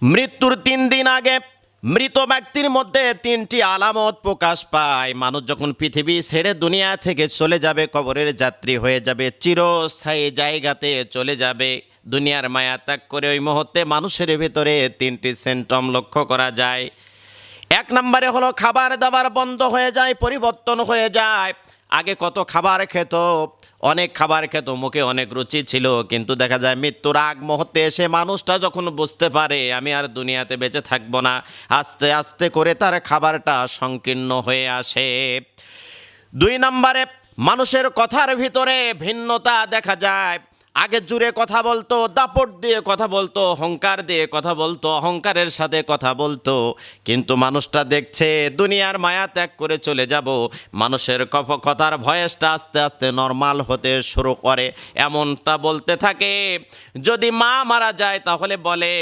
মৃত্যুর 3 দিন আগে মৃত ব্যক্তির মধ্যে 3টি আলামত প্রকাশ পায়। মানুষ যখন পৃথিবী ছেড়ে দুনিয়া থেকে চলে যাবে, কবরের যাত্রী হয়ে যাবে, চিরস্থায়ী জায়গাতে চলে যাবে, দুনিয়ার মায়া ত্যাগ করে ওই মুহূর্তে মানুষের ভিতরে 3টি সিমটম লক্ষ্য করা যায়। 1 নম্বরে হলো খাবার দাবার বন্ধ হয়ে যায়, পরিবর্তন হয়ে যায়। আগে কত খাবার খেত, অনেক খাবার খেত, মুখে অনেক রুচি ছিল, কিন্তু দেখা যায় মৃত্যুর আগ মুহূর্তে এসে মানুষটা যখন বুঝতে পারে আমি আর দুনিয়াতে বেঁচে থাকবো না, আস্তে আস্তে করে তার খাবারটা সংকীর্ণ হয়ে আসে। 2 নম্বরে মানুষের কথার ভিতরে ভিন্নতা দেখা যায়। আগে জুড়ে কথা বলতো, দাপট দিয়ে কথা বলতো, অহংকার দিয়ে কথা বলতো, অহংকারের সাথে কথা বলতো, কিন্তু মানুষটা দেখছে দুনিয়ার মায়া ত্যাগ করে চলে যাব, মানুষের কথার ভয়েসটা আস্তে আস্তে নর্মাল হতে শুরু করে, এমনটা বলতে থাকে। যদি মা মারা যায় তাহলে বলে